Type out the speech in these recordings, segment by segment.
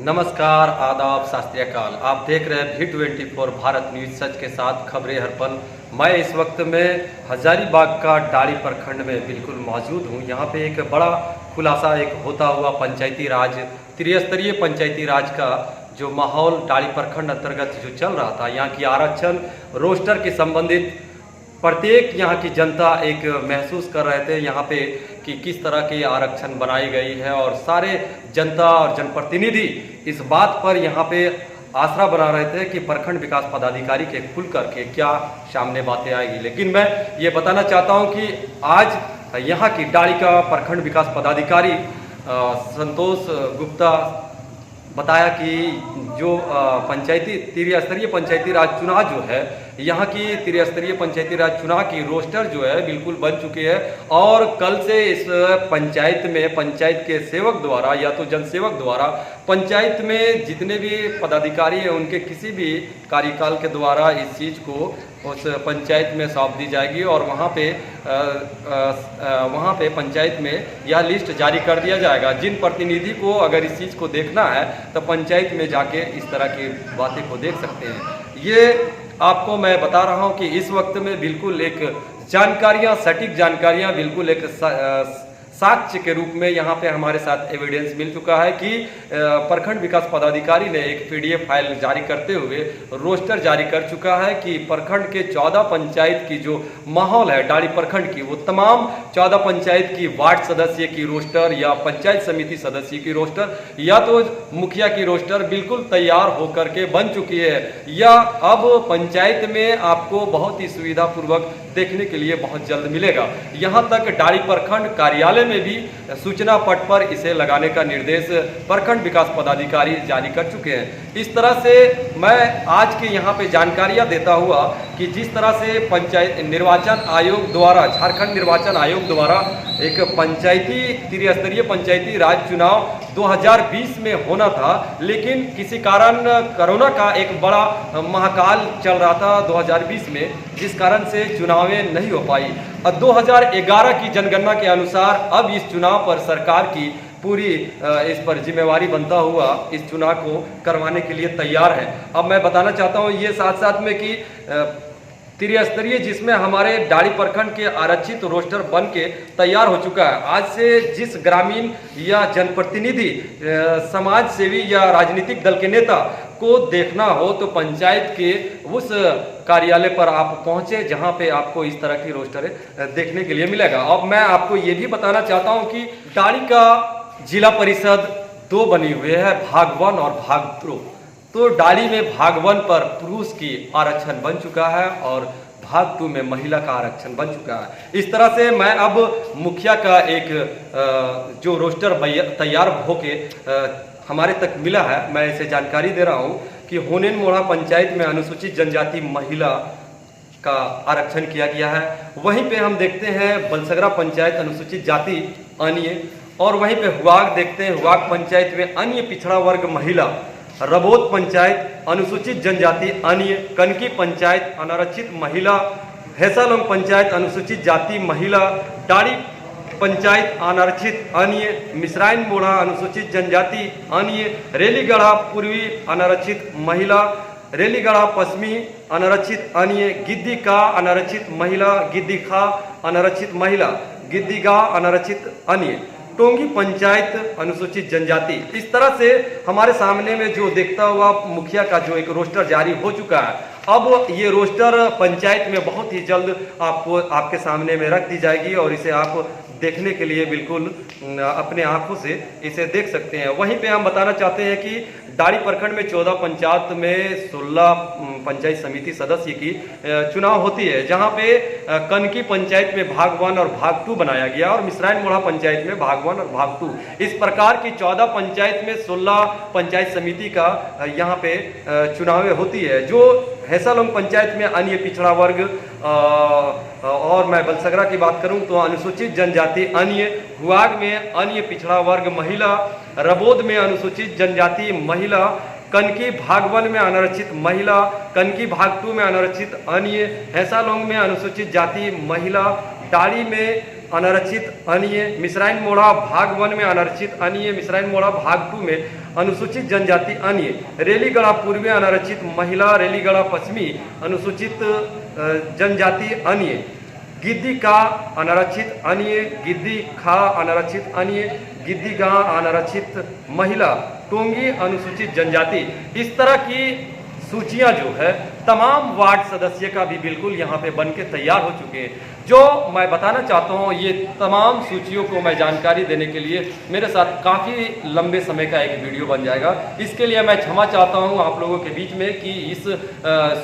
नमस्कार, आदाब, सत श्री अकाल। आप देख रहे हैं V24 भारत न्यूज, सच के साथ खबरें हर पल। मैं इस वक्त में हजारीबाग का डाड़ी प्रखंड में बिल्कुल मौजूद हूँ। यहाँ पे एक बड़ा खुलासा एक होता हुआ पंचायती राज, त्रिस्तरीय पंचायती राज का जो माहौल डाड़ी प्रखंड अंतर्गत जो चल रहा था, यहाँ की आरक्षण रोस्टर के संबंधित प्रत्येक यहाँ की जनता एक महसूस कर रहे थे यहाँ पे कि किस तरह की आरक्षण बनाई गई है, और सारे जनता और जनप्रतिनिधि इस बात पर यहाँ पे आसरा बना रहे थे कि प्रखंड विकास पदाधिकारी के खुल करके क्या सामने बातें आएगी। लेकिन मैं ये बताना चाहता हूँ कि आज यहाँ की डाड़ी का प्रखंड विकास पदाधिकारी संतोष गुप्ता बताया कि जो पंचायती त्रिस्तरीय पंचायती राज चुनाव जो है, यहाँ की त्रिस्तरीय पंचायती राज चुनाव की रोस्टर जो है बिल्कुल बन चुकी है, और कल से इस पंचायत में पंचायत के सेवक द्वारा या तो जनसेवक द्वारा पंचायत में जितने भी पदाधिकारी हैं उनके किसी भी कार्यकाल के द्वारा इस चीज़ को उस पंचायत में सौंप दी जाएगी, और वहाँ पे पंचायत में यह लिस्ट जारी कर दिया जाएगा। जिन प्रतिनिधि को अगर इस चीज़ को देखना है तो पंचायत में जाके इस तरह की बातें को देख सकते हैं। ये आपको मैं बता रहा हूँ कि इस वक्त में बिल्कुल एक जानकारियाँ, सटीक जानकारियाँ, बिल्कुल एक साक्ष्य के रूप में यहाँ पे हमारे साथ एविडेंस मिल चुका है कि प्रखंड विकास पदाधिकारी ने एक PDF फाइल जारी करते हुए रोस्टर जारी कर चुका है कि प्रखंड के 14 पंचायत की जो माहौल है डाड़ी प्रखंड की, वो तमाम 14 पंचायत की वार्ड सदस्य की रोस्टर या पंचायत समिति सदस्य की रोस्टर या तो मुखिया की रोस्टर बिल्कुल तैयार होकर के बन चुकी है, या अब पंचायत में आपको बहुत ही सुविधापूर्वक देखने के लिए बहुत जल्द मिलेगा। यहाँ तक डाड़ी प्रखंड कार्यालय में भी सूचना पट पर इसे लगाने का निर्देश प्रखंड विकास पदाधिकारी जारी कर चुके हैं। इस तरह से मैं आज के यहाँ पे जानकारियाँ देता हुआ कि जिस तरह से पंचायत निर्वाचन आयोग द्वारा, झारखंड निर्वाचन आयोग द्वारा एक त्रिस्तरीय पंचायती राज चुनाव 2020 में होना था, लेकिन किसी कारण कोरोना का एक बड़ा महाकाल चल रहा था 2020 में, जिस कारण से चुनावें नहीं हो पाई। और 2011 की जनगणना के अनुसार अब इस चुनाव पर सरकार की पूरी इस पर जिम्मेवारी बनता हुआ इस चुनाव को करवाने के लिए तैयार है। अब मैं बताना चाहता हूँ ये साथ साथ में कि त्रिस्तरीय जिसमें हमारे डाड़ी प्रखंड के आरक्षित रोस्टर बन के तैयार हो चुका है। आज से जिस ग्रामीण या जनप्रतिनिधि, समाज सेवी या राजनीतिक दल के नेता को देखना हो तो पंचायत के उस कार्यालय पर आप पहुंचे जहां पे आपको इस तरह की रोस्टर देखने के लिए मिलेगा। अब मैं आपको ये भी बताना चाहता हूं कि डाड़ी का जिला परिषद 2 बनी हुई है, भाग 1 और भाग 2। तो डाड़ी में भाग 1 पर पुरुष की आरक्षण बन चुका है और भाग 2 में महिला का आरक्षण बन चुका है। इस तरह से मैं अब मुखिया का एक जो रोस्टर तैयार होके हमारे तक मिला है, मैं इसे जानकारी दे रहा हूँ कि होनेन मोड़ा पंचायत में अनुसूचित जनजाति महिला का आरक्षण किया गया है। वहीं पे हम देखते हैं बलसगरा पंचायत अनुसूचित जाति अन्य, और वहीं पे हुआग देखते हैं, हुआग पंचायत में अन्य पिछड़ा वर्ग महिला, रबोत पंचायत अनुसूचित जनजाति अन्य, कनकी पंचायत अनारक्षित महिला, हैसालोंग पंचायत अनुसूचित जाति महिला, डाड़ी पंचायत अनारक्षित अन्य, मिश्राइन मोड़ा अनुसूचित जनजाति अन्य, रेलीगढ़ा पूर्वी अनारक्षित महिला, रेलीगढ़ा पश्चिमी अनारक्षित अन्य, गिद्दी का अनारक्षित महिला, गिद्दी खा अनारक्षित महिला, गिद्दी गा अनारक्षित अन्य, टोंगी पंचायत अनुसूचित जनजाति। इस तरह से हमारे सामने में जो देखता हुआ मुखिया का जो एक रोस्टर जारी हो चुका है। अब ये रोस्टर पंचायत में बहुत ही जल्द आपको आपके सामने में रख दी जाएगी, और इसे आप देखने के लिए बिल्कुल अपने आंखों से इसे देख सकते हैं। वहीं पे हम बताना चाहते हैं कि डाड़ी प्रखंड में 14 पंचायत में 16 पंचायत समिति सदस्य की चुनाव होती है, जहां पे कनकी पंचायत में भाग 1 और भाग 2 बनाया गया, और मिश्राइन मोड़ा पंचायत में भाग 1 और भाग 2। इस प्रकार की 14 पंचायत में 16 पंचायत समिति का यहाँ पे चुनावें होती है। जो हैसालोंग पंचायत में अन्य पिछड़ा वर्ग, और मैं बलसगरा की बात करूं तो अनुसूचित जनजाति अन्य, हुआग में अन्य पिछड़ा वर्ग महिला, रबोद में अनुसूचित जनजाति महिला, कनकी भाग 1 में अनारक्षित महिला, कनकी भाग 2 में अनारक्षित अन्य, हैसालोंग में अनुसूचित जाति महिला, डाड़ी में अनारक्षित अनिय, मिश्राइन मोड़ा भाग 1 में अनारक्षित अनिय, मिश्राइन मोड़ा भाग 2 में अनुसूचित जनजाति अनिय, रेलीगढ़ा पूर्वी अनारक्षित महिला, रेलीगढ़ा पश्चिमी अनुसूचित जनजाति अनिय, गिद्दी का अनारक्षित अनिय, गिद्दी खा अनारक्षित अनिय, गिद्दी गा अनारक्षित महिला, टोंगी अनुसूचित जनजाति। इस तरह की सूचियां जो है तमाम वार्ड सदस्य का भी बिल्कुल यहाँ पे बन के तैयार हो चुके हैं। जो मैं बताना चाहता हूँ, ये तमाम सूचियों को मैं जानकारी देने के लिए मेरे साथ काफ़ी लंबे समय का एक वीडियो बन जाएगा। इसके लिए मैं क्षमा चाहता हूँ आप लोगों के बीच में कि इस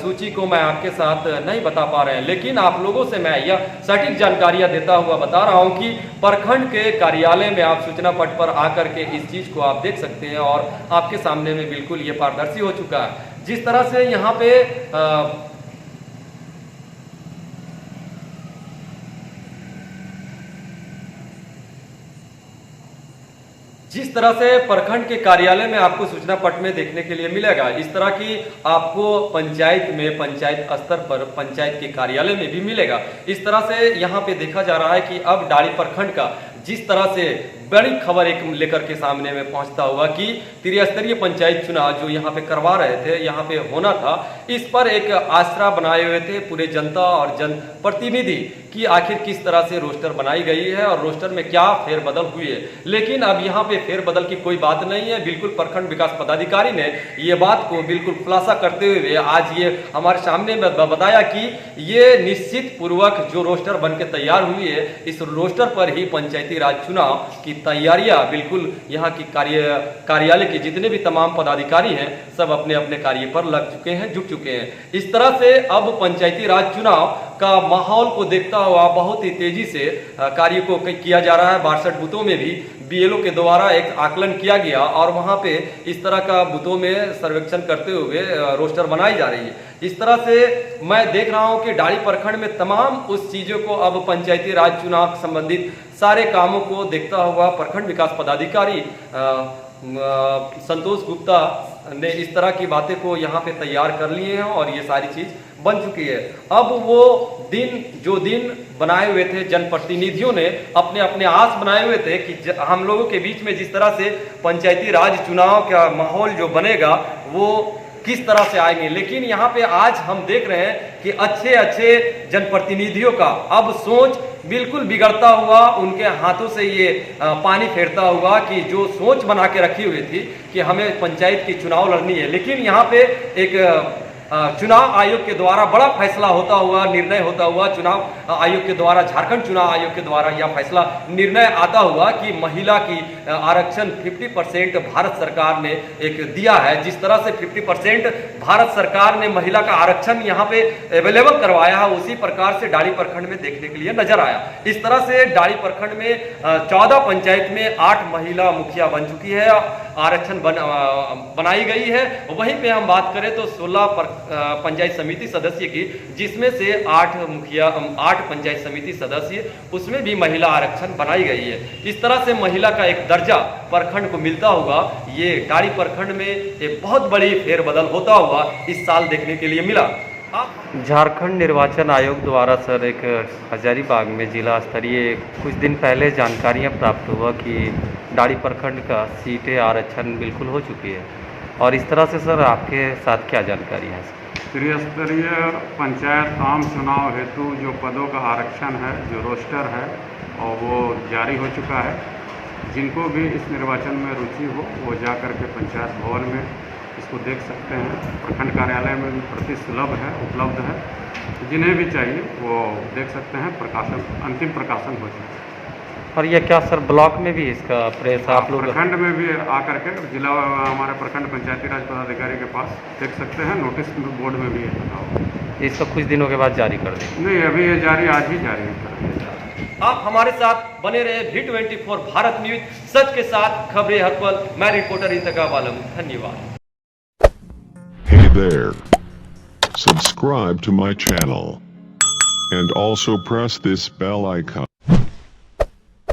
सूची को मैं आपके साथ नहीं बता पा रहे हैं, लेकिन आप लोगों से मैं यह सटीक जानकारियाँ देता हुआ बता रहा हूँ कि प्रखंड के कार्यालय में आप सूचना पट पर आकर के इस चीज़ को आप देख सकते हैं और आपके सामने में बिल्कुल ये पारदर्शी हो चुका है। जिस तरह से यहाँ पे जिस तरह से प्रखंड के कार्यालय में आपको सूचना पट में देखने के लिए मिलेगा, इस तरह की आपको पंचायत में, पंचायत स्तर पर पंचायत के कार्यालय में भी मिलेगा। इस तरह से यहाँ पे देखा जा रहा है कि अब डाड़ी प्रखंड का जिस तरह से बड़ी खबर एक लेकर के सामने में पहुंचता हुआ कि त्रिस्तरीय पंचायत चुनाव जो यहाँ पे करवा रहे थे, यहाँ पे होना था, इस पर एक आसरा बनाए हुए थे पूरे जनता और जनप्रतिनिधि कि आखिर किस तरह से रोस्टर बनाई गई है और रोस्टर में क्या फेरबदल हुई है। लेकिन अब यहाँ पे फेरबदल की कोई बात नहीं है। बिल्कुल प्रखंड विकास पदाधिकारी ने ये बात को बिल्कुल खुलासा करते हुए आज ये हमारे सामने में बताया कि ये निश्चित पूर्वक जो रोस्टर बन के तैयार हुई है, इस रोस्टर पर ही पंचायती राज चुनाव की तैयारियां बिल्कुल यहाँ की कार्यालय के जितने भी तमाम पदाधिकारी हैं सब अपने अपने कार्य पर लग चुके हैं, जुट चुके हैं। इस तरह से अब पंचायती राज चुनाव का माहौल को देखता हुआ बहुत ही तेजी से कार्य को किया जा रहा है। 62 बूथों में भी बीएलओ के द्वारा एक आकलन किया गया और वहां पे इस तरह का बूथों में सर्वेक्षण करते हुए रोस्टर बनाई जा रही है। इस तरह से मैं देख रहा हूं कि डाड़ी प्रखंड में तमाम उस चीजों को अब पंचायती राज चुनाव संबंधित सारे कामों को देखता हुआ प्रखंड विकास पदाधिकारी संतोष गुप्ता ने इस तरह की बातें को यहाँ पे तैयार कर लिए हैं और ये सारी चीज बन चुकी है। अब वो दिन बनाए हुए थे, जनप्रतिनिधियों ने अपने अपने आस बनाए हुए थे कि हम लोगों के बीच में जिस तरह से पंचायती राज चुनाव का माहौल जो बनेगा वो किस तरह से आएंगे। लेकिन यहाँ पे आज हम देख रहे हैं कि अच्छे अच्छे जनप्रतिनिधियों का अब सोच बिल्कुल बिगड़ता हुआ, उनके हाथों से ये पानी फेरता हुआ कि जो सोच बना के रखी हुई थी कि हमें पंचायत की चुनाव लड़नी है, लेकिन यहाँ पे एक चुनाव आयोग के द्वारा बड़ा फैसला होता हुआ, निर्णय होता हुआ, चुनाव आयोग के द्वारा, झारखंड चुनाव आयोग के द्वारा यह फैसला निर्णय आता हुआ कि महिला की आरक्षण 50% भारत सरकार ने एक दिया है। जिस तरह से 50% भारत सरकार ने महिला का आरक्षण यहाँ पे अवेलेबल करवाया है, उसी प्रकार से डाड़ी प्रखंड में देखने के लिए नजर आया। इस तरह से डाड़ी प्रखंड में 14 पंचायत में 8 महिला मुखिया बन चुकी है, आरक्षण बनाई गई है। वहीं पे हम बात करें तो 16 पंचायत समिति सदस्य की, जिसमें से 8 पंचायत समिति सदस्य, उसमें भी महिला आरक्षण बनाई गई है। इस तरह से महिला का एक दर्जा प्रखंड को मिलता हुआ ये डाड़ी प्रखंड में एक बहुत बड़ी फेरबदल होता हुआ इस साल देखने के लिए मिला। झारखंड निर्वाचन आयोग द्वारा सर एक हजारीबाग में जिला स्तरीय कुछ दिन पहले जानकारियां प्राप्त हुआ कि डाड़ी प्रखंड का सीटें आरक्षण बिल्कुल हो चुकी है, और इस तरह से सर आपके साथ क्या जानकारी है? त्रिस्तरीय पंचायत आम चुनाव हेतु जो पदों का आरक्षण है, जो रोस्टर है, और वो जारी हो चुका है। जिनको भी इस निर्वाचन में रुचि हो वो जा कर के पंचायत भवन में इसको देख सकते हैं। प्रखंड कार्यालय में भी प्रति सुलभ है, उपलब्ध है। जिन्हें भी चाहिए वो देख सकते हैं। प्रकाशन, अंतिम प्रकाशन हो चुका है। और ये क्या सर ब्लॉक में भी इसका प्रेस आप लोग? प्रखंड में भी आकर के जिला हमारे प्रखंड पंचायती राज पदाधिकारी के पास देख सकते हैं। नोटिस बोर्ड में भी है। इसको कुछ दिनों के बाद जारी कर देंगे? नहीं, अभी ये जारी, आज ही जारी कर दिया। आप हमारे साथ बने रहे V24 भारत न्यूज, सच के साथ, खबरें हर पल। मैं रिपोर्टर इंतखाब आलम, धन्यवाद। Hey there. Subscribe to my channel and also press this bell icon.